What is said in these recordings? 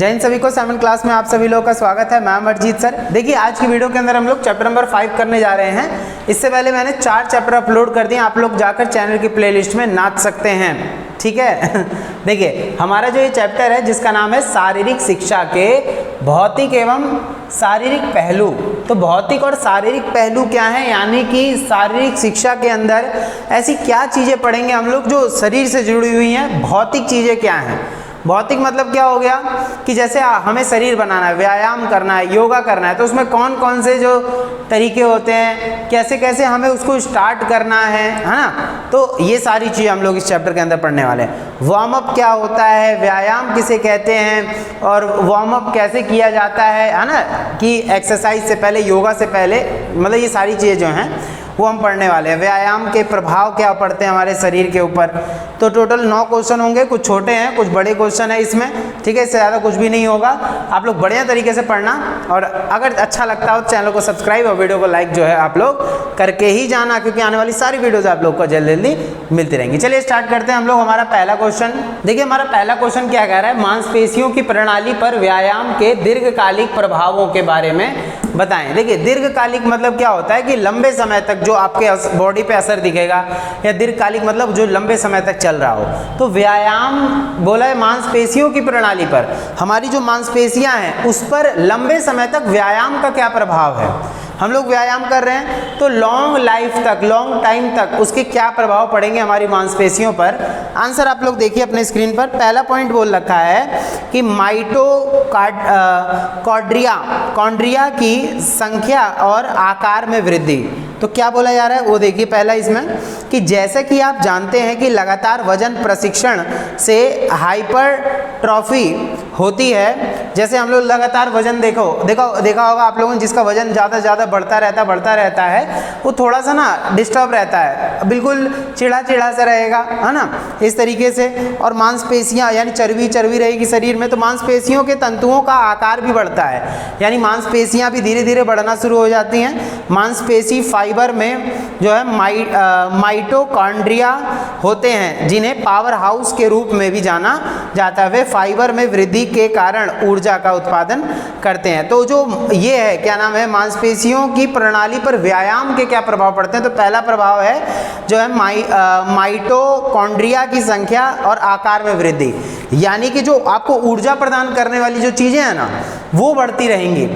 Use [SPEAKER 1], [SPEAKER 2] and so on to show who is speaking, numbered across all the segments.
[SPEAKER 1] जय हिंद सभी को। 7 क्लास में आप सभी लोगों का स्वागत है। मैं अमरजीत सर। देखिए आज की वीडियो के अंदर हम लोग चैप्टर नंबर 5 करने जा रहे हैं। इससे पहले मैंने 4 चैप्टर अपलोड कर दिए, आप लोग जाकर चैनल की प्लेलिस्ट में नाच सकते हैं, ठीक है। देखिए हमारा जो ये चैप्टर है जिसका नाम है शारीरिक शिक्षा के भौतिक एवं शारीरिक पहलू। तो भौतिक और शारीरिक पहलू क्या है, यानी कि शारीरिक शिक्षा के अंदर ऐसी क्या चीज़ें पढ़ेंगे हम लोग जो शरीर से जुड़ी हुई हैं। भौतिक चीज़ें क्या हैं, भौतिक मतलब क्या हो गया कि जैसे हमें शरीर बनाना है, व्यायाम करना है, योगा करना है, तो उसमें कौन कौन से जो तरीके होते हैं, कैसे कैसे हमें उसको स्टार्ट करना है ना। तो ये सारी चीज़ें हम लोग इस चैप्टर के अंदर पढ़ने वाले हैं। वार्म अप क्या होता है, व्यायाम किसे कहते हैं, और वार्म अप कैसे किया जाता है ना, कि एक्सरसाइज से पहले, योगा से पहले, मतलब ये सारी चीज़ें जो हैं वो हम पढ़ने वाले हैं। व्यायाम के प्रभाव क्या पड़ते हैं हमारे शरीर के ऊपर। तो टोटल 9 क्वेश्चन होंगे, कुछ छोटे हैं कुछ बड़े क्वेश्चन है इसमें, ठीक है। इससे ज़्यादा कुछ भी नहीं होगा। आप लोग बढ़िया तरीके से पढ़ना, और अगर अच्छा लगता हो तो चैनल को सब्सक्राइब और वीडियो को लाइक जो है आप लोग करके ही जाना, क्योंकि आने वाली सारी वीडियोज़ आप लोग को जल्दी जल्दी मिलती रहेंगी। चलिए स्टार्ट करते हैं हम लोग हमारा पहला क्वेश्चन। देखिए हमारा पहला क्वेश्चन क्या कह रहा है, मांसपेशियों की प्रणाली पर व्यायाम के दीर्घकालिक प्रभावों के बारे में बताएं। देखिए दीर्घकालिक मतलब क्या होता है कि लंबे समय तक जो आपके बॉडी पे असर दिखेगा, या दीर्घकालिक मतलब जो लंबे समय तक चल रहा हो। तो व्यायाम बोला है मांसपेशियों की प्रणाली पर, हमारी जो मांसपेशियां हैं उस पर लंबे समय तक व्यायाम का क्या प्रभाव है। हम लोग व्यायाम कर रहे हैं तो लॉन्ग लाइफ तक, लॉन्ग टाइम तक उसके क्या प्रभाव पड़ेंगे हमारी मांसपेशियों पर। आंसर आप लोग देखिए अपने स्क्रीन पर। पहला पॉइंट बोल रखा है कि माइटोकॉन्ड्रिया की संख्या और आकार में वृद्धि। तो क्या बोला जा रहा है वो देखिए पहला इसमें, कि जैसे कि आप जानते हैं कि लगातार वजन प्रशिक्षण से हाइपरट्रॉफी होती है। जैसे हम लोग लगातार वजन देखा होगा आप लोगों ने, जिसका वजन ज़्यादा बढ़ता रहता है, वो थोड़ा सा ना डिस्टर्ब रहता है, बिल्कुल चिड़ा सा रहेगा, है ना, इस तरीके से। और मांसपेशियां यानी चर्बी रहेगी शरीर में, तो मांसपेशियों के तंतुओं का आकार भी बढ़ता है, यानी मांसपेशियां भी धीरे धीरे बढ़ना शुरू हो जाती हैं। मांसपेशी फाइबर में जो है माइटोकॉन्ड्रिया होते हैं, जिन्हें पावर हाउस के रूप में भी जाना जाता है। वे फाइबर में वृद्धि के कारण ऊर्जा का उत्पादन करते हैं। तो जो ये है क्या नाम है, मांसपेशियों की प्रणाली पर व्यायाम के क्या प्रभाव पड़ते हैं। तो पहला प्रभाव है जो है माइटोकॉन्ड्रिया की संख्या और आकार में वृद्धि, यानी कि जो आपको ऊर्जा प्रदान करने वाली जो चीज़ें हैं ना वो बढ़ती रहेंगी।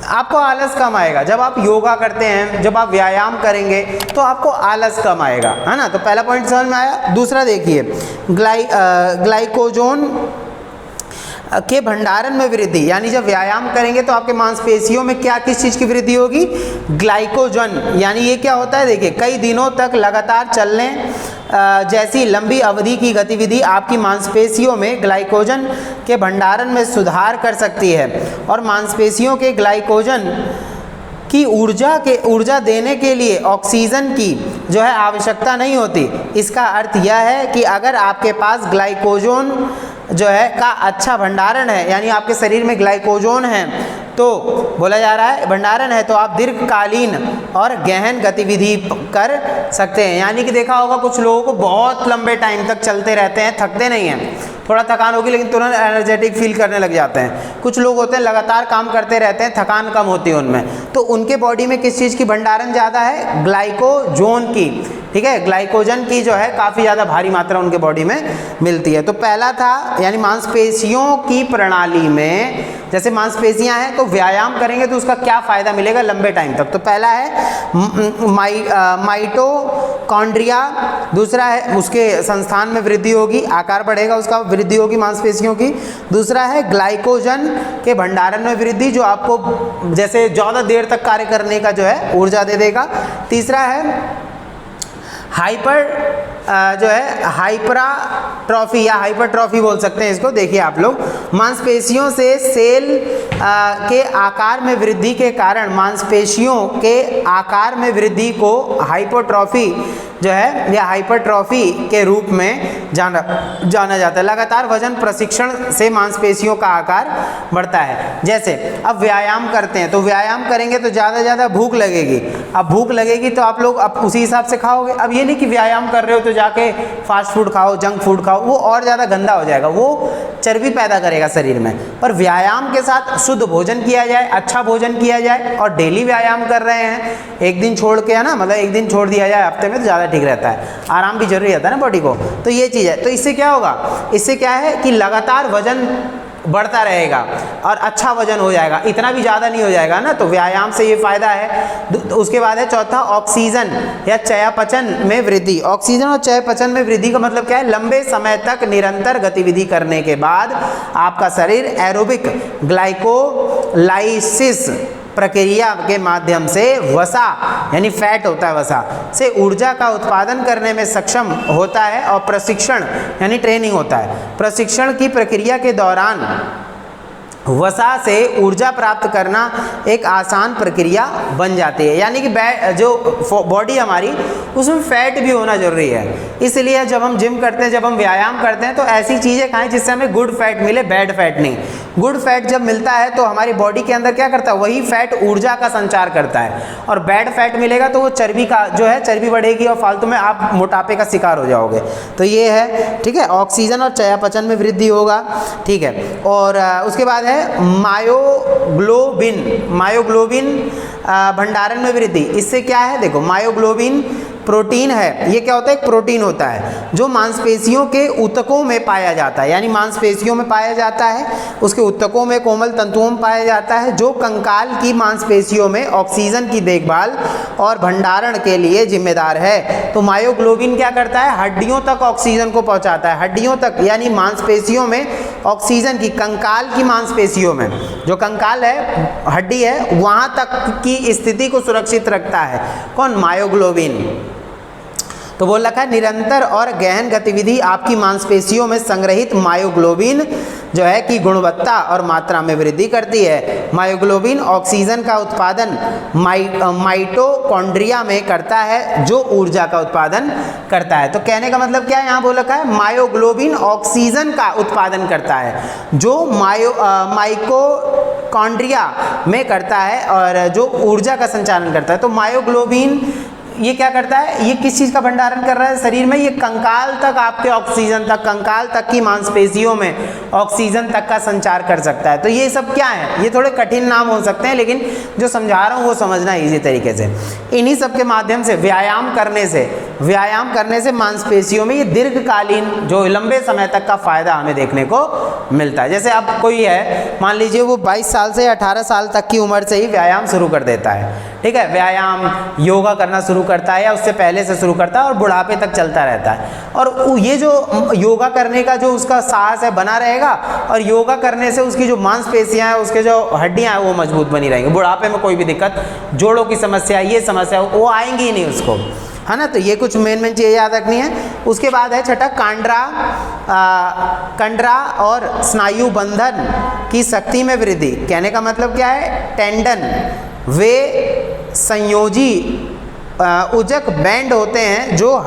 [SPEAKER 1] आपको आलस कम आएगा जब आप योगा करते हैं, जब आप व्यायाम करेंगे तो आपको आलस कम आएगा, है ना। तो पहला पॉइंट समझ में आया। दूसरा देखिए ग्लाइकोजन के भंडारण में वृद्धि, यानी जब व्यायाम करेंगे तो आपके मांसपेशियों में क्या किस चीज़ की वृद्धि होगी, ग्लाइकोजन। यानी ये क्या होता है, देखिए कई दिनों तक लगातार चलने जैसी लंबी अवधि की गतिविधि आपकी मांसपेशियों में ग्लाइकोजन के भंडारण में सुधार कर सकती है, और मांसपेशियों के ग्लाइकोजन की ऊर्जा देने के लिए ऑक्सीजन की जो है आवश्यकता नहीं होती। इसका अर्थ यह है कि अगर आपके पास ग्लाइकोजन जो है का अच्छा भंडारण है, यानी आपके शरीर में ग्लाइकोजन है, तो बोला जा रहा है भंडारण है, तो आप दीर्घकालीन और गहन गतिविधि कर सकते हैं। यानी कि देखा होगा कुछ लोगों को बहुत लंबे टाइम तक चलते रहते हैं, थकते नहीं हैं, थोड़ा थकान होगी लेकिन तुरंत एनर्जेटिक फील करने लग जाते हैं। कुछ लोग होते हैं लगातार काम करते रहते हैं, थकान कम होती है उनमें, तो उनके बॉडी में किस चीज़ की भंडारण ज़्यादा है, ग्लाइकोजन की, ठीक है। ग्लाइकोजन की जो है काफ़ी ज़्यादा भारी मात्रा उनके बॉडी में मिलती है। तो पहला था यानी मांसपेशियों की प्रणाली में, जैसे मांसपेशियां हैं तो व्यायाम करेंगे तो उसका क्या फ़ायदा मिलेगा लंबे टाइम तक। तो पहला है माइटोकॉन्ड्रिया, दूसरा है उसके संस्थान में वृद्धि होगी, आकार बढ़ेगा, उसका वृद्धि होगी मांसपेशियों की। दूसरा है ग्लाइकोजन के भंडारण में वृद्धि, जो आपको जैसे ज़्यादा देर तक कार्य करने का जो है ऊर्जा दे देगा। तीसरा है हाइपरट्रॉफी या हाइपरट्रॉफी बोल सकते हैं इसको। देखिए आप लोग मांसपेशियों से सेल के आकार में वृद्धि के कारण मांसपेशियों के आकार में वृद्धि को हाइपरट्रॉफी जो है या हाइपरट्रॉफी के रूप में जाना जाता है। लगातार वजन प्रशिक्षण से मांसपेशियों का आकार बढ़ता है। जैसे अब व्यायाम करते हैं तो व्यायाम करेंगे तो ज़्यादा भूख लगेगी। अब भूख लगेगी तो आप लोग अब उसी हिसाब से खाओगे। अब ये नहीं कि व्यायाम कर रहे हो तो जाके फास्ट फूड खाओ, जंक फूड खाओ, वो और ज़्यादा गंदा हो जाएगा, वो चर्बी पैदा करेगा शरीर में। पर व्यायाम के साथ शुद्ध भोजन किया जाए, अच्छा भोजन किया जाए और डेली व्यायाम कर रहे हैं, एक दिन छोड़ के, है ना, मतलब एक दिन छोड़ दिया जाए हफ्ते में तो ज़्यादा ठीक रहता है, आराम भी जरूरी रहता है ना बॉडी को। तो ये चीज़ है। तो इससे क्या होगा, इससे क्या है कि लगातार वजन बढ़ता रहेगा और अच्छा वजन हो जाएगा, इतना भी ज़्यादा नहीं हो जाएगा ना, तो व्यायाम से ये फायदा है। उसके बाद है चौथा, ऑक्सीजन या चयापचय में वृद्धि। ऑक्सीजन और चयापचय में वृद्धि का मतलब क्या है, लंबे समय तक निरंतर गतिविधि करने के बाद आपका शरीर एरोबिक ग्लाइकोलाइसिस प्रक्रिया के माध्यम से वसा, यानी फैट होता है, वसा से ऊर्जा का उत्पादन करने में सक्षम होता है। और प्रशिक्षण यानी ट्रेनिंग होता है, प्रशिक्षण की प्रक्रिया के दौरान वसा से ऊर्जा प्राप्त करना एक आसान प्रक्रिया बन जाती है। यानी कि जो बॉडी हमारी, उसमें फैट भी होना जरूरी है। इसलिए जब हम जिम करते हैं, जब हम व्यायाम करते हैं, तो ऐसी चीज़ें खाएं जिससे हमें गुड फैट मिले, बैड फैट नहीं। गुड फैट जब मिलता है तो हमारी बॉडी के अंदर क्या करता है, वही फैट ऊर्जा का संचार करता है। और बैड फैट मिलेगा तो वो चर्बी का जो है, चर्बी बढ़ेगी और फालतू में आप मोटापे का शिकार हो जाओगे। तो ये है, ठीक है। ऑक्सीजन और चयापचय में वृद्धि होगा, ठीक है। और उसके बाद है मायोग्लोबिन भंडारण में वृद्धि। इससे क्या है, देखो, मायोग्लोबिन प्रोटीन है। ये क्या होता है, एक प्रोटीन होता है जो मांसपेशियों के ऊतकों में पाया जाता है, यानी मांसपेशियों में पाया जाता है, उसके ऊतकों में, कोमल तंतुओं में पाया जाता है, जो कंकाल की मांसपेशियों में ऑक्सीजन की देखभाल और भंडारण के लिए जिम्मेदार है। तो मायोग्लोबिन क्या करता है, हड्डियों तक ऑक्सीजन को पहुंचाता है, हड्डियों तक, यानी मांसपेशियों में ऑक्सीजन की, कंकाल की मांसपेशियों में, जो कंकाल है, हड्डी है, वहां तक की स्थिति को सुरक्षित रखता है। कौन, मायोग्लोबिन। तो बोल रखा है, निरंतर और गहन गतिविधि आपकी मांसपेशियों में संग्रहित मायोग्लोबिन जो है की गुणवत्ता और मात्रा में वृद्धि करती है। मायोग्लोबिन ऑक्सीजन का उत्पादन माइटोकॉन्ड्रिया में करता है, जो ऊर्जा का उत्पादन करता है। तो कहने का मतलब क्या है, यहाँ बोल रखा है मायोग्लोबिन ऑक्सीजन का उत्पादन करता है, जो माइटोकॉन्ड्रिया में करता है और जो ऊर्जा का संचालन करता है। तो मायोग्लोबिन ये क्या करता है, ये किस चीज़ का भंडारण कर रहा है शरीर में, ये कंकाल तक आपके ऑक्सीजन तक, कंकाल तक की मांसपेशियों में ऑक्सीजन तक का संचार कर सकता है। तो ये सब क्या है, ये थोड़े कठिन नाम हो सकते हैं, लेकिन जो समझा रहा हूँ वो समझना इजी तरीके से। इन्हीं सब के माध्यम से व्यायाम करने से मांसपेशियों में ये दीर्घकालीन, जो लंबे समय तक का फायदा हमें देखने को मिलता है। जैसे अब कोई है, मान लीजिए वो 22 साल से 18 साल तक की उम्र से ही व्यायाम शुरू कर देता है, ठीक है, व्यायाम योगा करना शुरू करता है या उससे पहले से शुरू करता है और बुढ़ापे तक चलता रहता है। और ये जो योगा करने का जो उसका साहस है बना रहेगा, और योगा करने से उसकी जो मांसपेशियां हैं, उसके जो हड्डियां हैं, वो मजबूत बनी रहेंगी। बुढ़ापे में कोई भी दिक्कत, जोड़ों की समस्या, ये समस्या वो आएंगी ही नहीं उसको, है ना। तो ये कुछ मेन चीज़ें याद रखनी है। उसके बाद है छठा, कंडरा और स्नायु बंधन की शक्ति में वृद्धि। कहने का मतलब क्या है, टेंडन वे संयोजी उजक बैंड होते हैं जो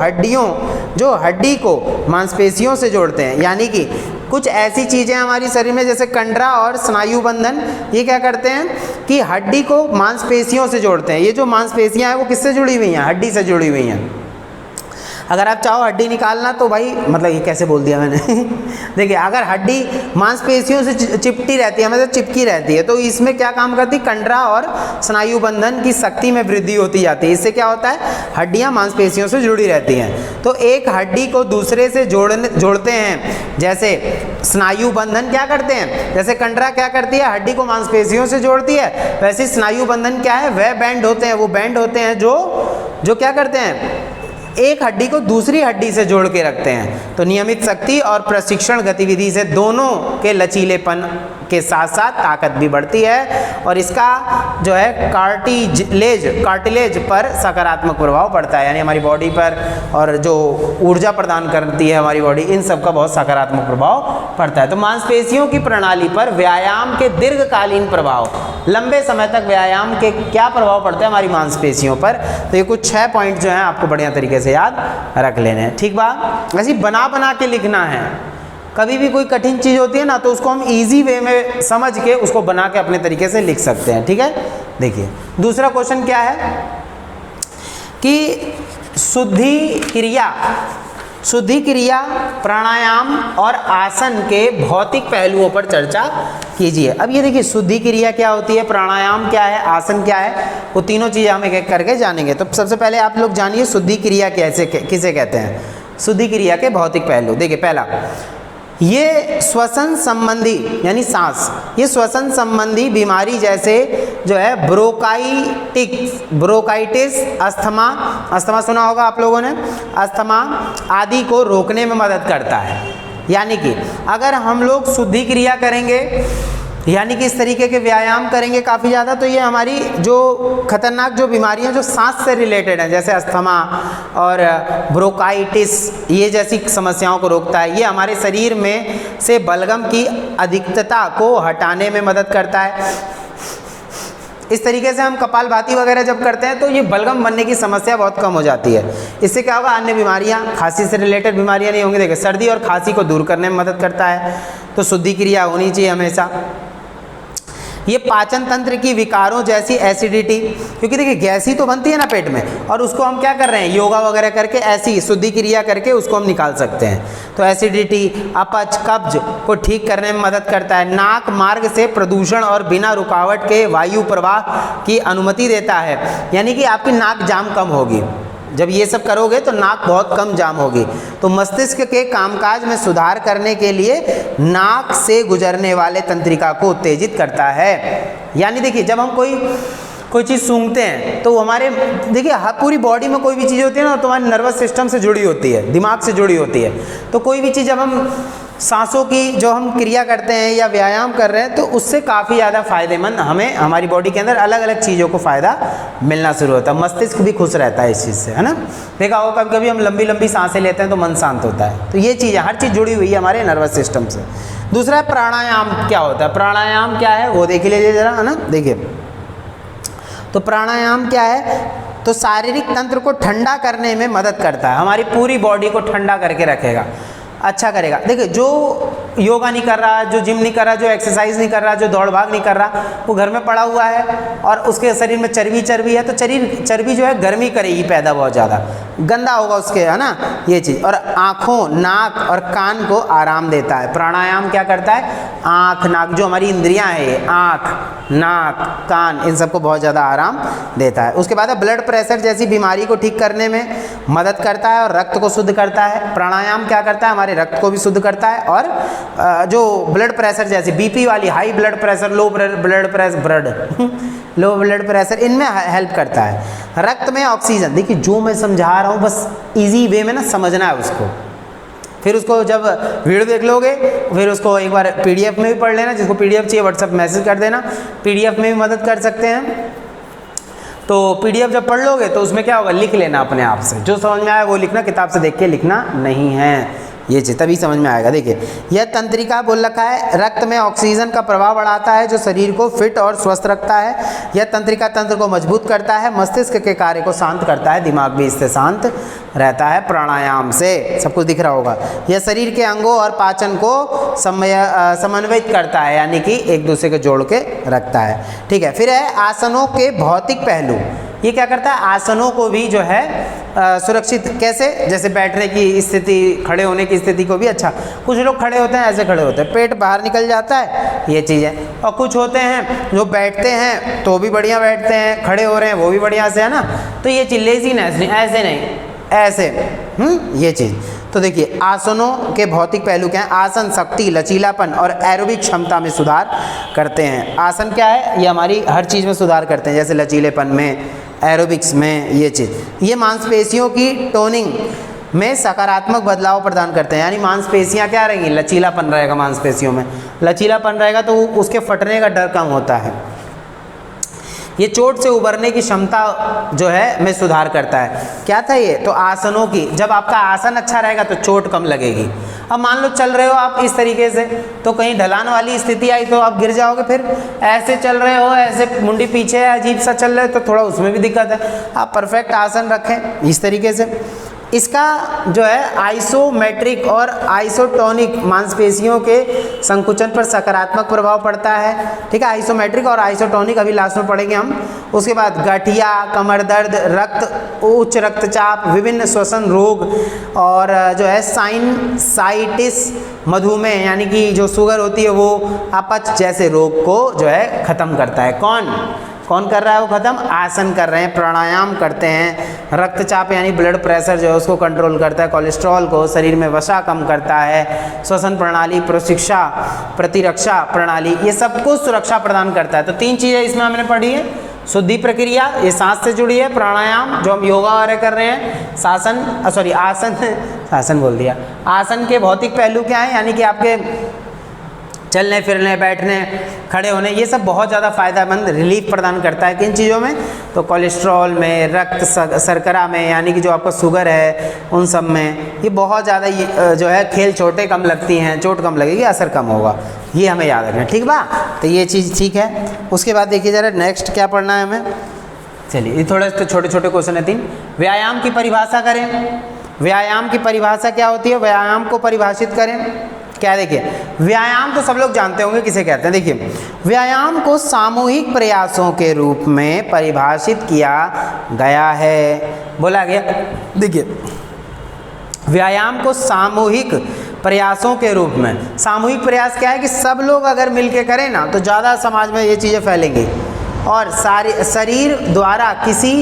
[SPEAKER 1] हड्डी को मांसपेशियों से जोड़ते हैं। यानी कि कुछ ऐसी चीज़ें हमारी शरीर में, जैसे कंडरा और स्नायु बंधन, ये क्या करते हैं कि हड्डी को मांसपेशियों से जोड़ते हैं। ये जो मांसपेशियां हैं वो किससे जुड़ी हुई हैं, हड्डी से जुड़ी हुई हैं। अगर आप चाहो हड्डी निकालना तो भाई, मतलब ये कैसे बोल दिया मैंने देखिए, अगर हड्डी मांसपेशियों से चिपटी रहती है, मतलब चिपकी रहती है, तो इसमें क्या काम करती है, कंडरा और स्नायु बंधन की शक्ति में वृद्धि होती जाती है। इससे क्या होता है, हड्डियां मांसपेशियों से जुड़ी रहती हैं। तो एक हड्डी को दूसरे से जोड़ते हैं, जैसे स्नायु बंधन क्या करते हैं, जैसे कंडरा क्या करती है, हड्डी को मांसपेशियों से जोड़ती है, वैसे स्नायु बंधन क्या है, वह बैंड होते हैं, वो बैंड होते हैं जो क्या करते हैं, एक हड्डी को दूसरी हड्डी से जोड़ के रखते हैं। तो नियमित शक्ति और प्रशिक्षण गतिविधि से दोनों के लचीलेपन के साथ साथ ताकत भी बढ़ती है, और इसका जो है कार्टिलेज पर सकारात्मक प्रभाव पड़ता है, यानी हमारी बॉडी पर, और जो ऊर्जा प्रदान करती है हमारी बॉडी, इन सब का बहुत सकारात्मक प्रभाव पड़ता है। तो मांसपेशियों की प्रणाली पर व्यायाम के दीर्घकालीन प्रभाव, लंबे समय तक व्यायाम के क्या प्रभाव पड़ते हैं हमारी मांसपेशियों पर। तो ये कुछ 6 पॉइंट जो हैं आपको बढ़िया तरीके से याद रख लेने हैं, ठीक बात। ऐसी बना के लिखना है। कभी भी कोई कठिन चीज़ होती है ना, तो उसको हम इजी वे में समझ के उसको बना के अपने तरीके से लिख सकते हैं, ठीक है। देखिए दूसरा क्वेश्चन क्या है कि शुद्धि क्रिया शुद्धि क्रिया, प्राणायाम और आसन के भौतिक पहलुओं पर चर्चा कीजिए। अब ये देखिए शुद्धि क्रिया क्या होती है, प्राणायाम क्या है, आसन क्या है, वो तीनों चीज़ें हम एक एक करके जानेंगे। तो सबसे पहले आप लोग जानिए शुद्धि क्रिया किसे कहते हैं। शुद्धि क्रिया के भौतिक पहलू देखिए, पहला ये श्वसन संबंधी यानी सांस, ये श्वसन संबंधी बीमारी जैसे जो है ब्रोंकाइटिस, अस्थमा सुना होगा आप लोगों ने, अस्थमा आदि को रोकने में मदद करता है। यानी कि अगर हम लोग शुद्धि क्रिया करेंगे, यानी कि इस तरीके के व्यायाम करेंगे काफ़ी ज़्यादा, तो ये हमारी जो खतरनाक जो बीमारियां जो सांस से रिलेटेड हैं, जैसे अस्थमा और ब्रोंकाइटिस, ये जैसी समस्याओं को रोकता है। ये हमारे शरीर में से बलगम की अधिकता को हटाने में मदद करता है। इस तरीके से हम कपालभाति वगैरह जब करते हैं तो ये बलगम बनने की समस्या बहुत कम हो जाती है। इससे क्या होगा, अन्य बीमारियां, खांसी से रिलेटेड बीमारियां नहीं होंगी। देखिए सर्दी और खांसी को दूर करने में मदद करता है, तो शुद्धि क्रिया होनी चाहिए हमेशा। ये पाचन तंत्र की विकारों जैसी एसिडिटी, क्योंकि देखिए गैस ही तो बनती है ना पेट में, और उसको हम क्या कर रहे हैं, योगा वगैरह करके ऐसी शुद्धि क्रिया करके उसको हम निकाल सकते हैं। तो एसिडिटी, अपच, कब्ज को ठीक करने में मदद करता है। नाक मार्ग से प्रदूषण और बिना रुकावट के वायु प्रवाह की अनुमति देता है, यानी कि आपकी नाक जाम कम होगी। जब ये सब करोगे तो नाक बहुत कम जाम होगी। तो मस्तिष्क के कामकाज में सुधार करने के लिए नाक से गुजरने वाले तंत्रिका को उत्तेजित करता है। यानी देखिए जब हम कोई चीज़ सूंघते हैं तो हमारे देखिए पूरी बॉडी में कोई भी चीज़ होती है ना, तो हमारे नर्वस सिस्टम से जुड़ी होती है, दिमाग से जुड़ी होती है। तो कोई भी चीज़ जब हम सांसों की जो हम क्रिया करते हैं या व्यायाम कर रहे हैं, तो उससे काफ़ी ज़्यादा फायदेमंद हमें हमारी बॉडी के अंदर अलग अलग चीज़ों को फ़ायदा मिलना शुरू होता है। मस्तिष्क भी खुश रहता है इस चीज़ से, है ना। देखा होगा कभी कभी हम लंबी लंबी सांसें लेते हैं तो मन शांत होता है। तो ये चीज़ें हर चीज़ जुड़ी हुई है हमारे नर्वस सिस्टम से। दूसरा प्राणायाम क्या होता है, प्राणायाम क्या है वो देख लीजिए ज़रा, है ना। देखिए तो प्राणायाम क्या है, तो शारीरिक तंत्र को ठंडा करने में मदद करता है, हमारी पूरी बॉडी को ठंडा करके रखेगा, अच्छा करेगा। देखिए जो योगा नहीं कर रहा, जो जिम नहीं कर रहा, जो एक्सरसाइज नहीं कर रहा, जो दौड़ भाग नहीं कर रहा, वो घर में पड़ा हुआ है और उसके शरीर में चर्बी है, तो चर्बी जो है गर्मी करेगी पैदा, बहुत ज़्यादा गंदा होगा उसके, है ना ये चीज़। और आँखों, नाक और कान को आराम देता है। प्राणायाम क्या करता है, आँख, नाक, जो हमारी इंद्रियाँ हैं, आँख, नाक, कान, इन सबको बहुत ज़्यादा आराम देता है। उसके बाद ब्लड प्रेशर जैसी बीमारी को ठीक करने में मदद करता है और रक्त को शुद्ध करता है। प्राणायाम क्या करता है, हमारे रक्त को भी शुद्ध करता है और जो ब्लड प्रेशर जैसे बीपी वाली, high blood pressure, low blood pressure, इनमें हेल्प करता है। रक्त में ऑक्सीजन, देखिए जो मैं समझा रहा हूँ बस इजी वे में ना समझना है उसको, फिर उसको जब वीडियो देख लोगे फिर उसको एक बार पीडीएफ में भी पढ़ लेना। जिसको पीडीएफ चाहिए व्हाट्सएप मैसेज कर देना, पीडीएफ में भी मदद कर सकते हैं। तो पीडीएफ जब पढ़ लोगे तो उसमें क्या होगा, लिख लेना अपने आप से, जो समझ में आए वो लिखना, किताब से देख के लिखना नहीं है, ये चीज़ तभी समझ में आएगा। देखिए यह तंत्रिका बोल रखा है, रक्त में ऑक्सीजन का प्रवाह बढ़ाता है जो शरीर को फिट और स्वस्थ रखता है। यह तंत्रिका तंत्र को मजबूत करता है, मस्तिष्क के कार्य को शांत करता है, दिमाग भी इससे शांत रहता है प्राणायाम से। सब कुछ दिख रहा होगा। यह शरीर के अंगों और पाचन को समन्वित करता है, यानी कि एक दूसरे को जोड़ के रखता है। ठीक है, फिर है आसनों के भौतिक पहलू। ये क्या करता है, आसनों को भी जो है सुरक्षित, कैसे, जैसे बैठने की स्थिति, खड़े होने की स्थिति को भी अच्छा। कुछ लोग खड़े होते हैं ऐसे खड़े होते हैं, पेट बाहर निकल जाता है, ये चीज़ है। और कुछ होते हैं जो बैठते हैं तो भी बढ़िया बैठते हैं, खड़े हो रहे हैं वो भी बढ़िया से, है ना। तो ये चीज़ लेजीनेस नहीं, ऐसे नहीं, ऐसे, ये चीज़। तो देखिए आसनों के भौतिक पहलू क्या हैं। आसन शक्ति, लचीलापन और एरोबिक क्षमता में सुधार करते हैं। आसन क्या है, ये हमारी हर चीज़ में सुधार करते हैं, जैसे लचीलेपन में, एरोबिक्स में, ये चीज़। ये मांसपेशियों की टोनिंग में सकारात्मक बदलाव प्रदान करते हैं, यानी मांसपेशियाँ क्या रहेंगी, लचीलापन रहेगा मांसपेशियों में, लचीलापन रहेगा तो उसके फटने का डर कम होता है। ये चोट से उबरने की क्षमता जो है में सुधार करता है। क्या था ये, तो आसनों की, जब आपका आसन अच्छा रहेगा तो चोट कम लगेगी। अब मान लो चल रहे हो आप इस तरीके से, तो कहीं ढलान वाली स्थिति आई तो आप गिर जाओगे, फिर ऐसे चल रहे हो, ऐसे मुंडी पीछे अजीब सा चल रहे हो तो थोड़ा उसमें भी दिक्कत है। आप परफेक्ट आसन रखें इस तरीके से। इसका जो है आइसोमेट्रिक और आइसोटोनिक मांसपेशियों के संकुचन पर सकारात्मक प्रभाव पड़ता है। ठीक है, आइसोमेट्रिक और आइसोटोनिक अभी लास्ट में पढ़ेंगे हम। उसके बाद गठिया, कमर दर्द, उच्च रक्तचाप, विभिन्न श्वसन रोग और जो है साइनसाइटिस, मधुमेह यानी कि जो शुगर होती है वो अपच जैसे रोग को जो है ख़त्म करता है। कौन कर रहा है वो ख़त्म? आसन कर रहे हैं, प्राणायाम करते हैं। रक्तचाप यानी ब्लड प्रेशर जो है उसको कंट्रोल करता है, कोलेस्ट्रॉल को, शरीर में वसा कम करता है, श्वसन प्रणाली, प्रतिरक्षा प्रणाली, ये सब कुछ सुरक्षा प्रदान करता है। तो 3 चीज़ें इसमें हमने पढ़ी है। शुद्धि प्रक्रिया, ये सांस से जुड़ी है। प्राणायाम जो हम योगा वगैरह कर रहे हैं। आसन बोल दिया। आसन के भौतिक पहलू क्या है, यानी कि आपके चलने फिरने, बैठने, खड़े होने, ये सब बहुत ज़्यादा फ़ायदेमंद रिलीफ प्रदान करता है। किन चीज़ों में? तो कोलेस्ट्रॉल में, रक्त शर्करा में, यानी कि जो आपका शुगर है उन सब में ये बहुत ज़्यादा जो है खेल चोटें कम लगती हैं, चोट कम लगेगी, असर कम होगा, ये हमें याद रखना। ठीक बा, तो ये चीज़ ठीक है। उसके बाद देखिए ज़रा नेक्स्ट क्या पढ़ना है हमें। चलिए, ये थोड़े तो छोटे छोटे क्वेश्चन है 3। व्यायाम की परिभाषा करें। व्यायाम की परिभाषा क्या होती है? व्यायाम को परिभाषित करें। क्या देखिए, व्यायाम तो सब लोग जानते होंगे किसे कहते हैं। देखिए, व्यायाम को सामूहिक प्रयासों के रूप में परिभाषित किया गया है, बोला गया। देखिए, व्यायाम को सामूहिक प्रयासों के रूप में, सामूहिक प्रयास क्या है कि सब लोग अगर मिलके करें ना तो ज़्यादा समाज में ये चीज़ें फैलेंगी। और शरीर द्वारा किसी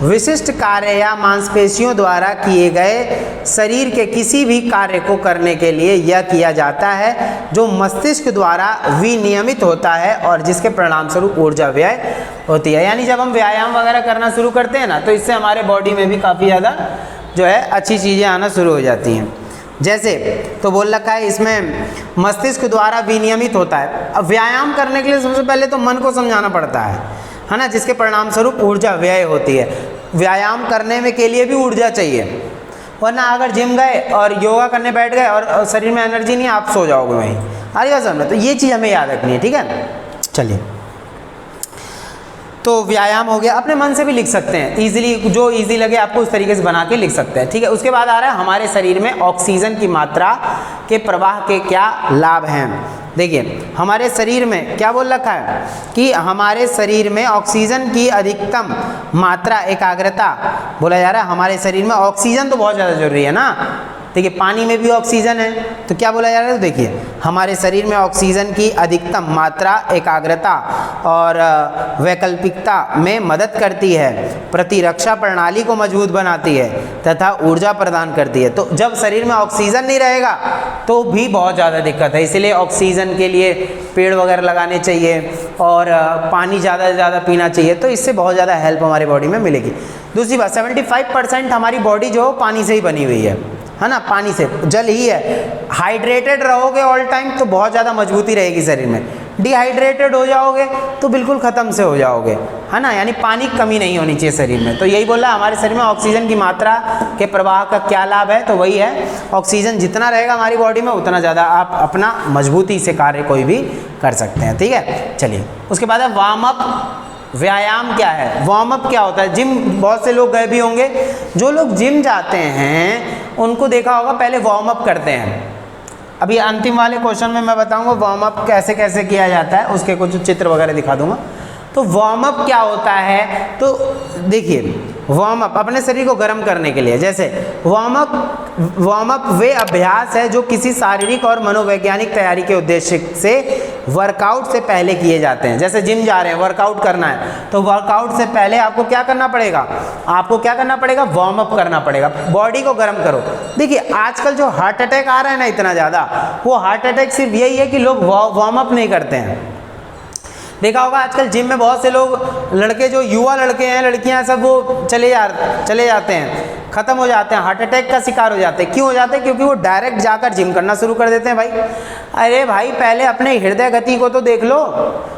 [SPEAKER 1] विशिष्ट कार्य या मांसपेशियों द्वारा किए गए शरीर के किसी भी कार्य को करने के लिए यह किया जाता है जो मस्तिष्क द्वारा विनियमित होता है और जिसके परिणाम स्वरूप ऊर्जा व्यय होती है। यानी जब हम व्यायाम वगैरह करना शुरू करते हैं ना तो इससे हमारे बॉडी में भी काफ़ी ज़्यादा जो है अच्छी चीज़ें आना शुरू हो जाती हैं। जैसे तो बोल रखा है इसमें मस्तिष्क द्वारा विनियमित होता है। अब व्यायाम करने के लिए सबसे पहले तो मन को समझाना पड़ता है ना, जिसके परिणाम स्वरूप ऊर्जा व्यय होती है। व्यायाम करने में के लिए भी ऊर्जा चाहिए, वरना अगर जिम गए और योगा करने बैठ गए और शरीर में एनर्जी नहीं, आप सो जाओगे वहीं। आ गया समझ? तो ये चीज़ हमें याद रखनी है। ठीक है, चलिए, तो व्यायाम हो गया। अपने मन से भी लिख सकते हैं इजीली, जो इजी लगे आपको उस तरीके से बना के लिख सकते हैं। ठीक है, उसके बाद आ रहा है हमारे शरीर में ऑक्सीजन की मात्रा के प्रवाह के क्या लाभ हैं। देखिए, हमारे शरीर में क्या बोल रखा है कि हमारे शरीर में ऑक्सीजन की अधिकतम मात्रा, एकाग्रता बोला जा रहा है। हमारे शरीर में ऑक्सीजन तो बहुत ज़्यादा जरूरी है ना। देखिए, पानी में भी ऑक्सीजन है, तो क्या बोला जा रहा है? तो देखिए, हमारे शरीर में ऑक्सीजन की अधिकतम मात्रा, एकाग्रता और वैकल्पिकता में मदद करती है, प्रतिरक्षा प्रणाली को मजबूत बनाती है तथा ऊर्जा प्रदान करती है। तो जब शरीर में ऑक्सीजन नहीं रहेगा तो भी बहुत ज़्यादा दिक्कत है। इसलिए ऑक्सीजन के लिए पेड़ वगैरह लगाने चाहिए और पानी ज़्यादा से ज़्यादा पीना चाहिए, तो इससे बहुत ज़्यादा हेल्प हमारी बॉडी में मिलेगी। दूसरी बात, 75% हमारी बॉडी जो पानी से ही बनी हुई है ना, पानी से, जल ही है। हाइड्रेटेड रहोगे ऑल टाइम तो बहुत ज़्यादा मजबूती रहेगी शरीर में। डिहाइड्रेटेड हो जाओगे तो बिल्कुल ख़त्म से हो जाओगे, है ना। यानी पानी की कमी नहीं होनी चाहिए शरीर में। तो यही बोला, हमारे शरीर में ऑक्सीजन की मात्रा के प्रवाह का क्या लाभ है, तो वही है ऑक्सीजन जितना रहेगा हमारी बॉडी में उतना ज़्यादा आप अपना मजबूती से कार्य कोई भी कर सकते हैं। ठीक है, चलिए, उसके बाद है वार्म अप। व्यायाम क्या है, वार्म अप क्या होता है? जिम बहुत से लोग गए भी होंगे, जो लोग जिम जाते हैं उनको देखा होगा पहले वार्म अप करते हैं। अभी अंतिम वाले क्वेश्चन में मैं बताऊंगा वार्म अप कैसे कैसे किया जाता है, उसके कुछ चित्र वगैरह दिखा दूंगा। तो वार्म अप क्या होता है, तो देखिए, वार्म अप अपने शरीर को गर्म करने के लिए, जैसे वार्म अप वे अभ्यास है जो किसी शारीरिक और मनोवैज्ञानिक तैयारी के उद्देश्य से वर्कआउट से पहले किए जाते हैं। जैसे जिम जा रहे हैं, वर्कआउट करना है, तो वर्कआउट से पहले आपको क्या करना पड़ेगा? आपको क्या करना पड़ेगा? वार्म अप करना पड़ेगा, बॉडी को गर्म करो। देखिए, आजकल जो हार्ट अटैक आ रहा है ना इतना ज़्यादा, वो हार्ट अटैक सिर्फ यही है कि लोग वार्म अप नहीं करते हैं। देखा होगा आजकल जिम में बहुत से लोग लड़के, जो युवा लड़के हैं, लड़कियां, सब वो चले जाते हैं, ख़त्म हो जाते हैं, हार्ट अटैक का शिकार हो जाते हैं। क्यों हो जाते हैं? क्योंकि वो डायरेक्ट जाकर जिम करना शुरू कर देते हैं। भाई, अरे भाई, पहले अपने हृदय गति को तो देख लो,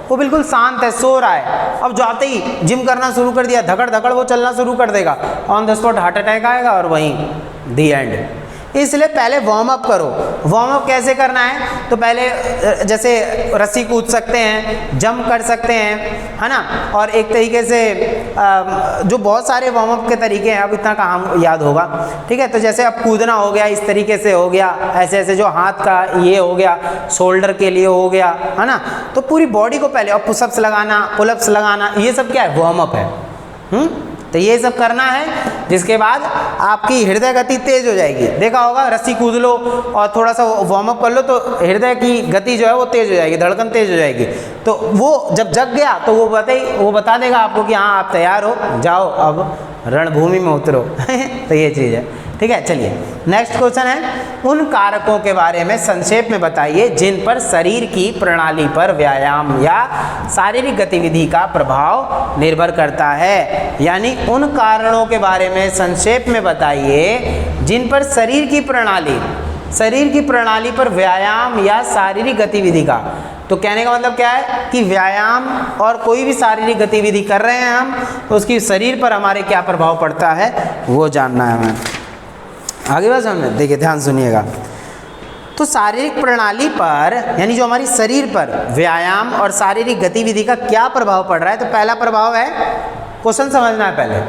[SPEAKER 1] वो बिल्कुल शांत है, सो रहा है। अब जाते ही जिम करना शुरू कर दिया, धकड़ धकड़ वो चलना शुरू कर देगा, on the spot heart attack आएगा और वहीं दी एंड। इसलिए पहले वार्म अप करो। वार्म अप कैसे करना है, तो पहले जैसे रस्सी कूद सकते हैं, जंप कर सकते हैं, है ना, और एक तरीके से जो बहुत सारे वार्म अप के तरीके हैं, अब इतना कहाँ याद होगा, ठीक है। तो जैसे अब कूदना हो गया, इस तरीके से हो गया, ऐसे ऐसे जो हाथ का ये हो गया, शोल्डर के लिए हो गया, है ना। तो पूरी बॉडी को पहले, और पुशअप्स लगाना, पुलअप्स लगाना, ये सब क्या है, वार्म अप है। तो ये सब करना है, जिसके बाद आपकी हृदय गति तेज हो जाएगी। देखा होगा, रस्सी कूद लो और थोड़ा सा वार्म अप कर लो तो हृदय की गति जो है वो तेज हो जाएगी, धड़कन तेज हो जाएगी। तो वो जब जग गया तो वो बता देगा आपको कि हाँ आप तैयार हो, जाओ अब रणभूमि में उतरो। तो ये चीज़ है, ठीक है। चलिए नेक्स्ट क्वेश्चन है, उन कारकों के बारे में संक्षेप में बताइए जिन पर शरीर की प्रणाली पर व्यायाम या शारीरिक गतिविधि का प्रभाव निर्भर करता है। यानी उन कारणों के बारे में संक्षेप में बताइए जिन पर शरीर की प्रणाली पर व्यायाम या शारीरिक गतिविधि का, तो कहने का मतलब क्या है कि व्यायाम और कोई भी शारीरिक गतिविधि कर रहे हैं हम, उसकी शरीर पर हमारे क्या प्रभाव पड़ता है वो जानना है हमें। आगे बात समझ, देखिए ध्यान सुनिएगा। तो शारीरिक प्रणाली पर, यानी जो हमारी शरीर पर व्यायाम और शारीरिक गतिविधि का क्या प्रभाव पड़ रहा है, तो पहला प्रभाव है, क्वेश्चन समझना है पहले,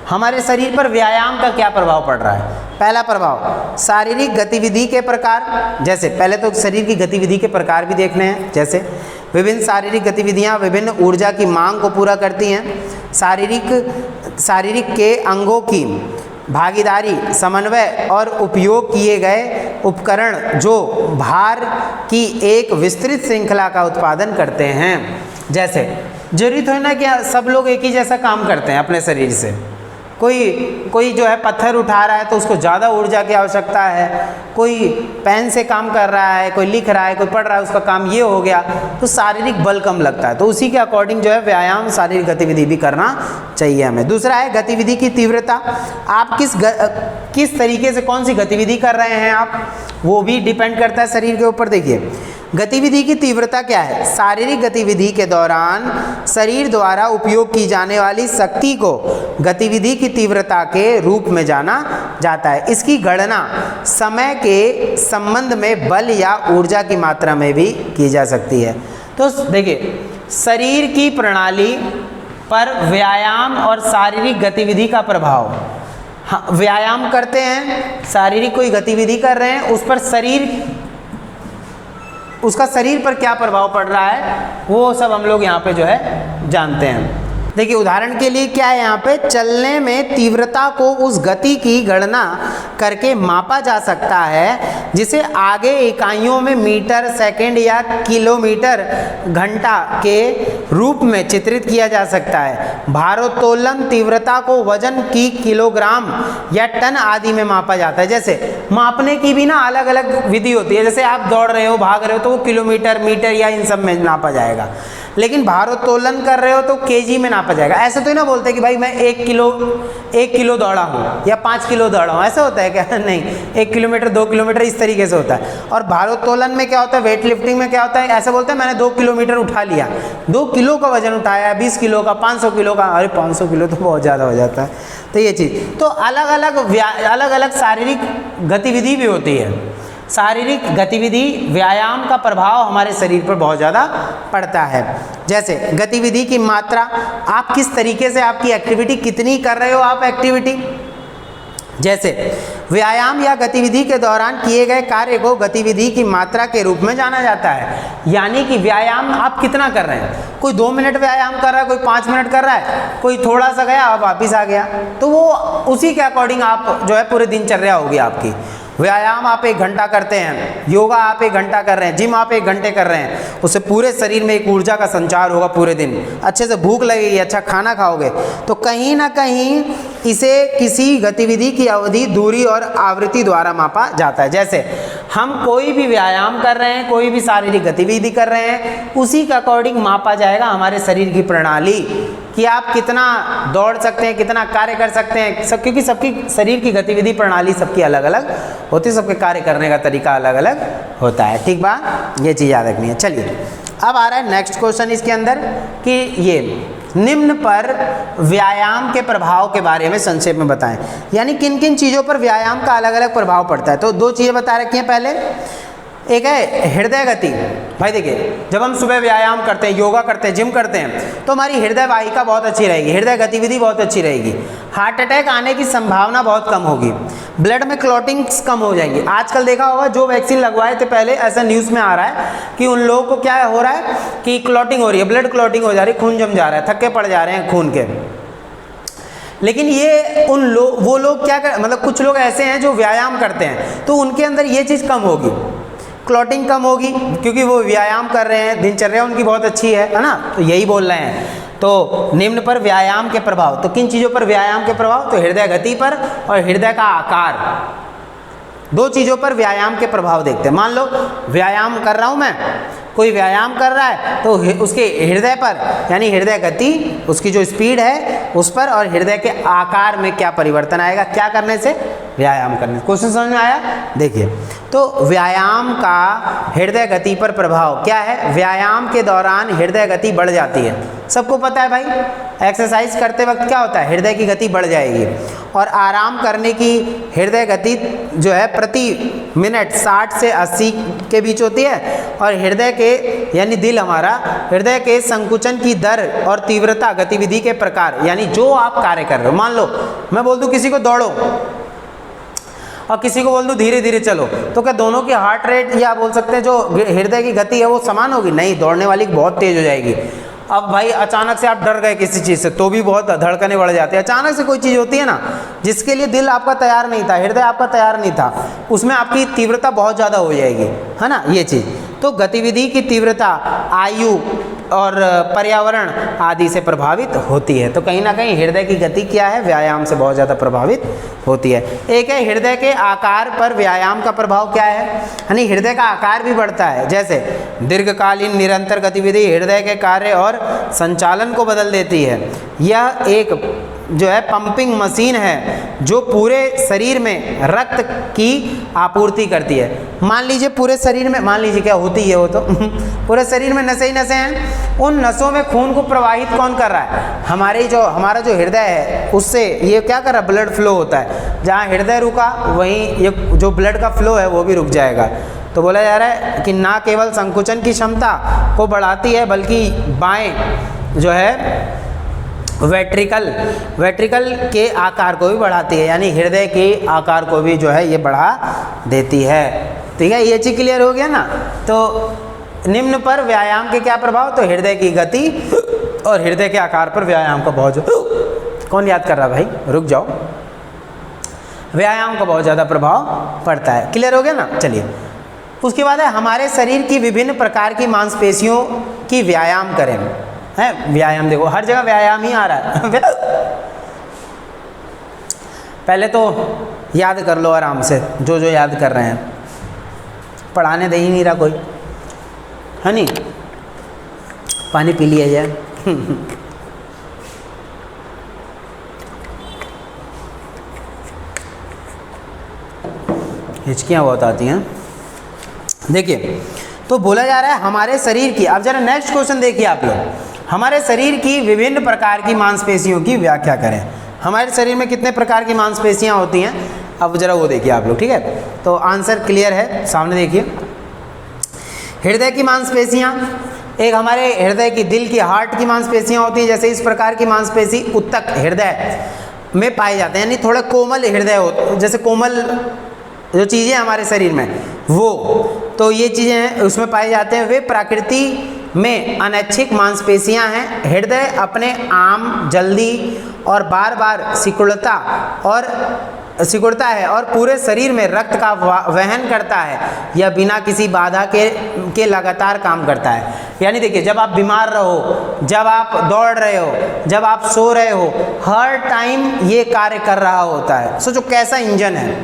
[SPEAKER 1] हमारे शरीर पर व्यायाम का क्या प्रभाव पड़ रहा है। पहला प्रभाव शारीरिक गतिविधि के प्रकार, जैसे पहले तो शरीर की गतिविधि के प्रकार भी देखने हैं, जैसे विभिन्न शारीरिक गतिविधियां विभिन्न ऊर्जा की मांग को पूरा करती हैं। शारीरिक के अंगों की भागीदारी, समन्वय और उपयोग किए गए उपकरण जो भार की एक विस्तृत श्रृंखला का उत्पादन करते हैं। जैसे जरूरी थोड़ी ना कि सब लोग एक ही जैसा काम करते हैं अपने शरीर से, कोई जो है पत्थर उठा रहा है तो उसको ज़्यादा ऊर्जा की आवश्यकता है, कोई पेन से काम कर रहा है, कोई लिख रहा है, कोई पढ़ रहा है, उसका काम ये हो गया, तो शारीरिक बल कम लगता है। तो उसी के अकॉर्डिंग जो है व्यायाम, शारीरिक गतिविधि भी करना चाहिए हमें। दूसरा है गतिविधि की तीव्रता, आप किस तरीके से कौन सी गतिविधि कर रहे हैं आप, वो भी डिपेंड करता है शरीर के ऊपर। देखिए गतिविधि की तीव्रता क्या है, शारीरिक गतिविधि के दौरान शरीर द्वारा उपयोग की जाने वाली शक्ति को गतिविधि की तीव्रता के रूप में जाना जाता है। इसकी गणना समय के संबंध में बल या ऊर्जा की मात्रा में भी की जा सकती है। तो देखिए शरीर की प्रणाली पर व्यायाम और शारीरिक गतिविधि का प्रभाव, हाँ व्यायाम करते हैं, शारीरिक कोई गतिविधि कर रहे हैं, उस पर उसका शरीर पर क्या प्रभाव पड़ रहा है वो सब हम लोग यहाँ पे जो है जानते हैं। देखिए उदाहरण के लिए क्या है, यहाँ पे चलने में तीव्रता को उस गति की गणना करके मापा जा सकता है जिसे आगे इकाइयों में मीटर, सेकंड या किलोमीटर घंटा के रूप में चित्रित किया जा सकता है। भारोत्तोलन तीव्रता को वजन की किलोग्राम या टन आदि में मापा जाता है। जैसे मापने की भी ना अलग अलग विधि होती है, जैसे आप दौड़ रहे हो, भाग रहे हो तो वो किलोमीटर, मीटर या इन सब में नापा जाएगा, लेकिन भारोत्तोलन कर रहे हो तो केजी में नापा जाएगा। ऐसे तो ही ना बोलते कि भाई मैं 1 किलो दौड़ा हूँ या 5 किलो दौड़ा हूँ, ऐसा होता है क्या? नहीं, 1 किलोमीटर 2 किलोमीटर इस तरीके से होता है। और भारोत्तोलन में क्या होता है, वेट लिफ्टिंग में क्या होता है, ऐसे बोलते हैं मैंने 2 किलोमीटर उठा लिया, 2 किलो का वजन उठाया, 20 किलो का, 500 किलो का, अरे 500 किलो तो बहुत ज़्यादा हो जाता है। तो ये चीज़, तो अलग अलग शारीरिक गतिविधि भी होती है। शारीरिक गतिविधि, व्यायाम का प्रभाव हमारे शरीर पर बहुत ज़्यादा पड़ता है। जैसे गतिविधि की मात्रा, आप किस तरीके से आपकी एक्टिविटी कितनी कर रहे हो आप एक्टिविटी। जैसे व्यायाम या गतिविधि के दौरान किए गए कार्य को गतिविधि की मात्रा के रूप में जाना जाता है। यानी कि व्यायाम आप कितना कर रहे हैं, कोई 2 मिनट व्यायाम कर रहा है, कोई 5 मिनट कर रहा है, कोई थोड़ा सा गया अब वापिस आ गया, तो वो उसी के अकॉर्डिंग आप जो है पूरे दिनचर्या होगी आपकी। व्यायाम आप 1 घंटा करते हैं, योगा आप 1 घंटा कर रहे हैं, जिम आप 1 घंटे कर रहे हैं, उससे पूरे शरीर में एक ऊर्जा का संचार होगा पूरे दिन, अच्छे से भूख लगेगी, अच्छा खाना खाओगे, तो कहीं ना कहीं इसे किसी गतिविधि की अवधि, दूरी और आवृत्ति द्वारा मापा जाता है। जैसे हम कोई भी व्यायाम कर रहे हैं, कोई भी शारीरिक गतिविधि कर रहे हैं, उसी के अकॉर्डिंग मापा जाएगा हमारे शरीर की प्रणाली कि आप कितना दौड़ सकते हैं, कितना कार्य कर सकते हैं, सब, क्योंकि सबकी शरीर की गतिविधि प्रणाली सबकी अलग अलग होती है, सबके कार्य करने का तरीका अलग अलग होता है। ठीक बा, ये चीज़ याद रखनी है। चलिए अब आ रहा है नेक्स्ट क्वेश्चन इसके अंदर कि ये निम्न पर व्यायाम के प्रभाव के बारे में संक्षेप में बताएं। यानी किन किन चीज़ों पर व्यायाम का अलग अलग प्रभाव पड़ता है। तो दो चीज़ें बता रखी हैं। पहले एक है हृदय गति। भाई देखिए, जब हम सुबह व्यायाम करते हैं, योगा करते हैं, जिम करते हैं, तो हमारी हृदय वाहिका बहुत अच्छी रहेगी, हृदय गतिविधि बहुत अच्छी रहेगी, हार्ट अटैक आने की संभावना बहुत कम होगी, ब्लड में क्लॉटिंग्स कम हो जाएंगी। आजकल देखा होगा जो वैक्सीन लगवाए थे पहले, ऐसा न्यूज़ में आ रहा है कि उन लोगों को क्या हो रहा है कि क्लॉटिंग हो रही है, ब्लड क्लॉटिंग हो जा रही है, खून जम जा रहा है, थक्के पड़ जा रहे हैं खून के। लेकिन ये वो लोग क्या कर, मतलब कुछ लोग ऐसे हैं जो व्यायाम करते हैं, तो उनके अंदर ये चीज़ कम होगी, क्लॉटिंग कम होगी, क्योंकि वो व्यायाम कर रहे हैं, दिनचर्या उनकी बहुत अच्छी है ना। तो यही बोल रहे हैं। तो निम्न पर व्यायाम के प्रभाव, तो किन चीज़ों पर व्यायाम के प्रभाव? तो हृदय गति पर और हृदय का आकार, दो चीज़ों पर व्यायाम के प्रभाव देखते हैं। मान लो व्यायाम कर रहा हूँ मैं, कोई व्यायाम कर रहा है तो उसके हृदय पर, यानी हृदय गति, उसकी जो स्पीड है उस पर, और हृदय के आकार में क्या परिवर्तन आएगा, क्या करने से? व्यायाम करने से। क्वेश्चन समझ में आया? देखिए, तो व्यायाम का हृदय गति पर प्रभाव क्या है? व्यायाम के दौरान हृदय गति बढ़ जाती है, सबको पता है भाई। एक्सरसाइज करते वक्त क्या होता है? हृदय की गति बढ़ जाएगी। और आराम करने की हृदय गति जो है प्रति मिनट 60 से 80 के बीच होती है। और हृदय के, यानी दिल हमारा, हृदय के संकुचन की दर और तीव्रता गतिविधि के प्रकार, यानी जो आप कार्य कर रहे हो। मान लो मैं बोल दूं किसी को दौड़ो और किसी को बोल दूं धीरे धीरे चलो, तो क्या दोनों की हार्ट रेट, या बोल सकते हैं जो हृदय की गति है वो समान होगी? नहीं, दौड़ने वाली बहुत तेज हो जाएगी। अब भाई अचानक से आप डर गए किसी चीज़ से, तो भी बहुत धड़कने बढ़ जाती है। अचानक से कोई चीज़ होती है ना, जिसके लिए दिल आपका तैयार नहीं था, हृदय आपका तैयार नहीं था, उसमें आपकी तीव्रता बहुत ज़्यादा हो जाएगी, है ना, ये चीज़। तो गतिविधि की तीव्रता आयु और पर्यावरण आदि से प्रभावित होती है। तो कहीं ना कहीं हृदय की गति क्या है? व्यायाम से बहुत ज़्यादा प्रभावित होती है। एक है हृदय के आकार पर व्यायाम का प्रभाव क्या है, यानी हृदय का आकार भी बढ़ता है। जैसे दीर्घकालीन निरंतर गतिविधि हृदय के कार्य और संचालन को बदल देती है। यह एक जो है पंपिंग मशीन है जो पूरे शरीर में रक्त की आपूर्ति करती है। मान लीजिए पूरे शरीर में, मान लीजिए क्या होती है वो तो पूरे शरीर में नसें ही नसें हैं, उन नसों में खून को प्रवाहित कौन कर रहा है? हमारा जो हृदय है उससे ये क्या कर रहा है? ब्लड फ्लो होता है। जहाँ हृदय रुका वहीं ये जो ब्लड का फ्लो है वो भी रुक जाएगा। तो बोला जा रहा है कि ना केवल संकुचन की क्षमता को बढ़ाती है बल्कि बाएं जो है वेट्रिकल के आकार को भी बढ़ाती है, यानी हृदय के आकार को भी जो है ये बढ़ा देती है। ठीक है, ये चीज़ क्लियर हो गया ना। तो निम्न पर व्यायाम के क्या प्रभाव? तो हृदय की गति और हृदय के आकार पर व्यायाम का बहुत, कौन याद कर रहा भाई, रुक जाओ, व्यायाम का बहुत ज़्यादा प्रभाव पड़ता है। क्लियर हो गया ना। चलिए, उसके बाद है हमारे शरीर की विभिन्न प्रकार की मांसपेशियों की व्यायाम करें। है व्यायाम, देखो हर जगह व्यायाम ही आ रहा है पहले तो याद कर लो आराम से, जो जो याद कर रहे हैं, पढ़ाने दे ही नहीं रहा कोई, है नहीं। पानी पी लिया जाए हिचकियाँ बहुत आती हैं। देखिए, तो बोला जा रहा है हमारे शरीर की, अब जरा नेक्स्ट क्वेश्चन देखिए आप लोग, हमारे शरीर की विभिन्न प्रकार की मांसपेशियों की व्याख्या करें। हमारे शरीर में कितने प्रकार की मांसपेशियां होती हैं, अब जरा वो देखिए आप लोग। ठीक है, तो आंसर क्लियर है, सामने देखिए। हृदय की मांसपेशियां, एक हमारे हृदय की, दिल की, हार्ट की मांसपेशियां होती हैं। जैसे इस प्रकार की मांसपेशी उत्तक हृदय में पाए जाते हैं, यानी थोड़ा कोमल हृदय हो, जैसे कोमल जो चीज़ें हमारे शरीर में वो, तो ये चीज़ें उसमें पाए जाते हैं। वे प्रकृति में अनैच्छिक मांसपेशियां हैं। हृदय अपने आम जल्दी और बार बार सिकुड़ता है और पूरे शरीर में रक्त का वहन करता है। यह बिना किसी बाधा के लगातार काम करता है। यानी देखिए, जब आप बीमार रहो, जब आप दौड़ रहे हो, जब आप सो रहे हो, हर टाइम ये कार्य कर रहा होता है। सोचो कैसा इंजन है,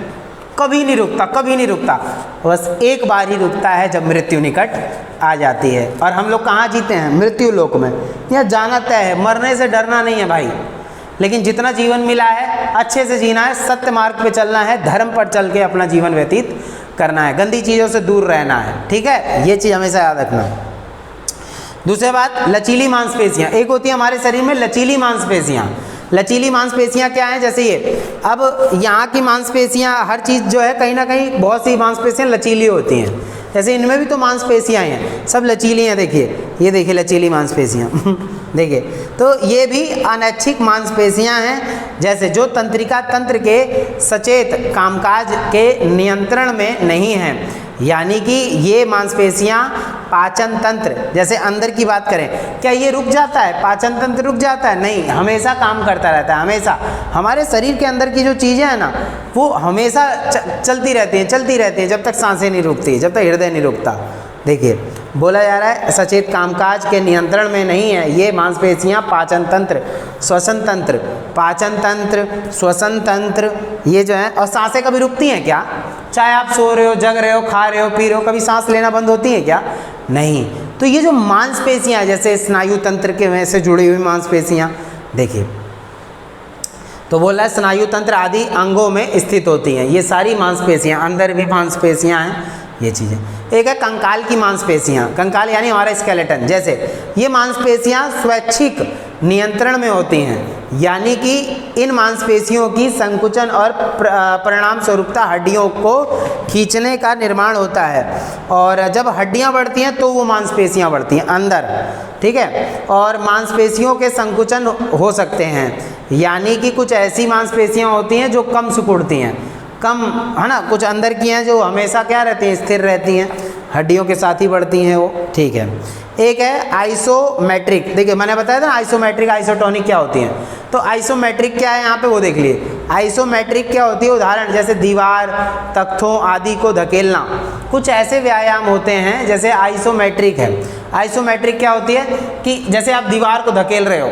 [SPEAKER 1] कभी नहीं रुकता, कभी नहीं रुकता, बस एक बार ही रुकता है जब मृत्यु निकट आ जाती है। और हम लोग कहाँ जीते हैं? मृत्यु लोक में। यह जाना तय है, मरने से डरना नहीं है भाई, लेकिन जितना जीवन मिला है अच्छे से जीना है, सत्य मार्ग पे चलना है, धर्म पर चल के अपना जीवन व्यतीत करना है, गंदी चीज़ों से दूर रहना है। ठीक है, ये चीज़ हमेशा याद रखना। दूसरी बात, लचीली मांसपेशियां, एक होती है हमारे शरीर में लचीली मांसपेशियां। लचीली मांसपेशियां क्या हैं, जैसे ये, अब यहाँ की मांसपेशियां, हर चीज़ जो है कहीं ना कहीं बहुत सी मांसपेशियां लचीली होती हैं, जैसे इनमें भी तो मांसपेशियां हैं, सब लचीली हैं। देखिए, ये देखिए लचीली मांसपेशियां देखिए, तो ये भी अनैच्छिक मांसपेशियां हैं, जैसे जो तंत्रिका तंत्र के सचेत कामकाज के नियंत्रण में नहीं हैं। यानी कि ये मांसपेशियां पाचन तंत्र, जैसे अंदर की बात करें, क्या ये रुक जाता है? पाचन तंत्र रुक जाता है? नहीं, हमेशा काम करता रहता है। हमेशा हमारे शरीर के अंदर की जो चीज़ें हैं ना, वो हमेशा चलती रहती हैं जब तक सांसें नहीं रुकती, जब तक हृदय नहीं रुकता। देखिए, बोला जा रहा है सचेत कामकाज के नियंत्रण में नहीं है ये मांसपेशियां पाचन तंत्र, श्वसन तंत्र, पाचन तंत्र, श्वसन तंत्र, ये जो है। और सांसें कभी रुकती हैं क्या? चाहे आप सो रहे हो, जग रहे हो, खा रहे हो, पी रहे हो, कभी सांस लेना बंद होती है क्या? नहीं। तो ये जो मांसपेशियां, जैसे स्नायु तंत्र के में से जुड़ी हुई मांसपेशियां, देखिए, तो बोला है स्नायु तंत्र आदि अंगों में स्थित होती हैं ये सारी मांसपेशियां, अंदर भी मांसपेशियां हैं ये चीज़ें। एक है कंकाल की मांसपेशियां, कंकाल यानी हमारा स्केलेटन, जैसे ये मांसपेशियां स्वैच्छिक नियंत्रण में होती हैं, यानी कि इन मांसपेशियों की संकुचन और परिणाम स्वरूपता हड्डियों को खींचने का निर्माण होता है, और जब हड्डियां बढ़ती हैं तो वो मांसपेशियां बढ़ती हैं अंदर, ठीक है। और मांसपेशियों के संकुचन हो सकते हैं, यानी कि कुछ ऐसी मांसपेशियां होती हैं जो कम सिकुड़ती हैं, कम, है ना, कुछ अंदर की हैं जो हमेशा क्या रहती हैं, स्थिर रहती हैं, हड्डियों के साथ ही बढ़ती हैं वो, ठीक है। एक है आइसोमेट्रिक, देखिए मैंने बताया था ना आइसोमेट्रिक आइसोटोनिक क्या होती हैं, तो आइसोमेट्रिक क्या है यहाँ पे वो देख लिए। आइसोमेट्रिक क्या होती है, उदाहरण जैसे दीवार, तख्तों आदि को धकेलना, कुछ ऐसे व्यायाम होते हैं जैसे आइसोमेट्रिक है। आइसोमेट्रिक क्या होती है कि जैसे आप दीवार को धकेल रहे हो,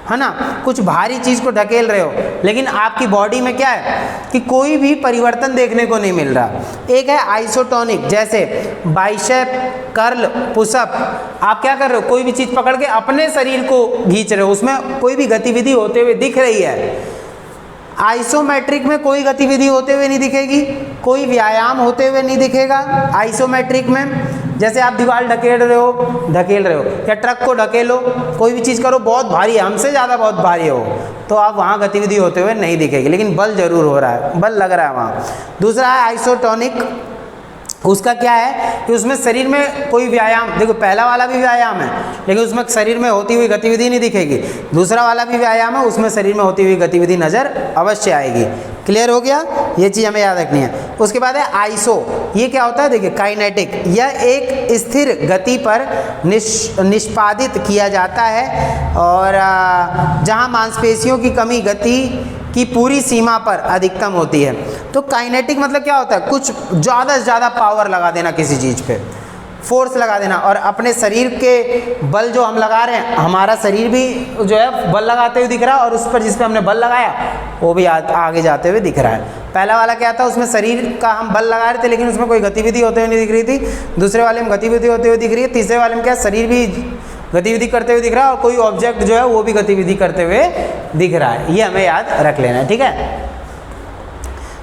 [SPEAKER 1] है ना, कुछ भारी चीज़ को ढकेल रहे हो, लेकिन आपकी बॉडी में क्या है कि कोई भी परिवर्तन देखने को नहीं मिल रहा। एक है आइसोटोनिक, जैसे बाइसेप कर्ल पुशअप, आप क्या कर रहे हो, कोई भी चीज़ पकड़ के अपने शरीर को खींच रहे हो, उसमें कोई भी गतिविधि होते हुए दिख रही है। आइसोमेट्रिक में कोई गतिविधि होते हुए नहीं दिखेगी, कोई व्यायाम होते हुए नहीं दिखेगा आइसोमेट्रिक में। जैसे आप दीवार ढकेल रहे हो, या ट्रक को ढकेलो, कोई भी चीज़ करो, बहुत भारी है, हमसे ज़्यादा बहुत भारी हो, तो आप वहाँ गतिविधि होते हुए नहीं दिखेगी, लेकिन बल जरूर हो रहा है, बल लग रहा है वहाँ। दूसरा है आइसोटोनिक, उसका क्या है कि उसमें शरीर में कोई व्यायाम, देखो पहला वाला भी व्यायाम है लेकिन उसमें शरीर में होती हुई गतिविधि नहीं दिखेगी, दूसरा वाला भी व्यायाम है, उसमें शरीर में होती हुई गतिविधि नज़र अवश्य आएगी। क्लियर हो गया, ये चीज़ हमें याद रखनी है। उसके बाद है आइसो, ये क्या होता है, देखिए काइनेटिक, यह एक स्थिर गति पर निष्पादित किया जाता है, और जहाँ मांसपेशियों की कमी गति की पूरी सीमा पर अधिकतम होती है। तो काइनेटिक मतलब क्या होता है, कुछ ज़्यादा से ज़्यादा पावर लगा देना किसी चीज़ पे, फोर्स लगा देना, और अपने शरीर के बल जो हम लगा रहे हैं, हमारा शरीर भी जो है बल लगाते हुए दिख रहा है, और उस पर जिस पे हमने बल लगाया वो भी आगे जाते हुए दिख रहा है। पहला वाला क्या था, उसमें शरीर का हम बल लगा रहे थे लेकिन उसमें कोई गतिविधि होते हुए नहीं दिख रही थी, दूसरे वाले में गतिविधि होते हुए दिख रही है, तीसरे वाले में क्या शरीर भी गतिविधि करते हुए दिख रहा है और कोई ऑब्जेक्ट जो है वो भी गतिविधि करते हुए दिख रहा है। ये हमें याद रख लेना है, ठीक है।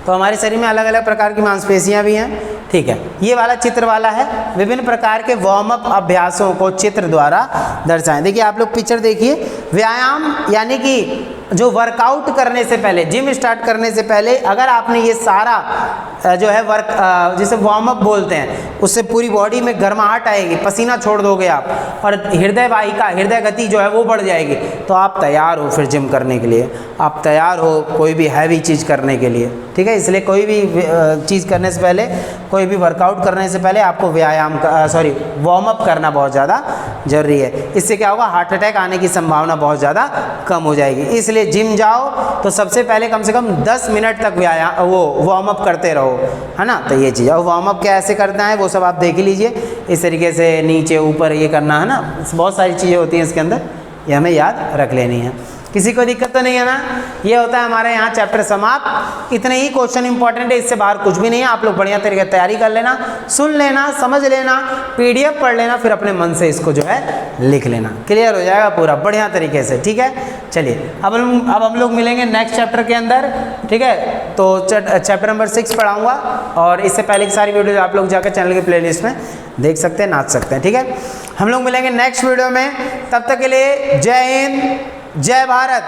[SPEAKER 1] तो हमारे शरीर में अलग अलग प्रकार की मांसपेशियां भी हैं, ठीक है। ये वाला चित्र वाला है, विभिन्न प्रकार के वार्म अप अभ्यासों को चित्र द्वारा दर्शाएं। देखिए आप लोग पिक्चर देखिए, व्यायाम यानी कि जो वर्कआउट करने से पहले, जिम स्टार्ट करने से पहले अगर आपने ये सारा जो है वर्क जिसे वार्म अप बोलते हैं, उससे पूरी बॉडी में गर्माहट आएगी, पसीना छोड़ दोगे आप, और हृदय वाहिका, हृदय गति जो है वो बढ़ जाएगी, तो आप तैयार हो फिर जिम करने के लिए, आप तैयार हो कोई भी हैवी चीज़ करने के लिए, ठीक है। इसलिए कोई भी चीज़ करने से पहले, कोई भी वर्कआउट करने से पहले आपको वार्म अप करना बहुत ज़्यादा जरूरी है। इससे क्या होगा, हार्ट अटैक आने की संभावना बहुत ज़्यादा कम हो जाएगी। इसलिए जिम जाओ तो सबसे पहले कम से कम 10 मिनट तक वार्म अप करते रहो, है ना। तो ये चीज़, और वार्म अप कैसे करना है वो सब आप देख लीजिए, इस तरीके से नीचे ऊपर ये करना है ना, बहुत सारी चीज़ें होती हैं इसके अंदर, ये हमें याद रख लेनी है। किसी को दिक्कत तो नहीं है ना? ये होता है हमारे यहाँ चैप्टर समाप्त। इतने ही क्वेश्चन इंपॉर्टेंट है, इससे बाहर कुछ भी नहीं है। आप लोग बढ़िया तरीके से तैयारी कर लेना, सुन लेना, समझ लेना, पीडीएफ पढ़ लेना, फिर अपने मन से इसको जो है लिख लेना। क्लियर हो जाएगा पूरा बढ़िया तरीके से। ठीक है, चलिए अब हम लोग मिलेंगे नेक्स्ट चैप्टर के अंदर। ठीक है, तो चैप्टर नंबर 6 पढ़ाऊंगा, और इससे पहले की सारी वीडियो आप लोग जाकर चैनल के प्लेलिस्ट में देख सकते हैं, नाच सकते हैं। ठीक है, हम लोग मिलेंगे नेक्स्ट वीडियो में। तब तक के लिए जय हिंद, जय भारत।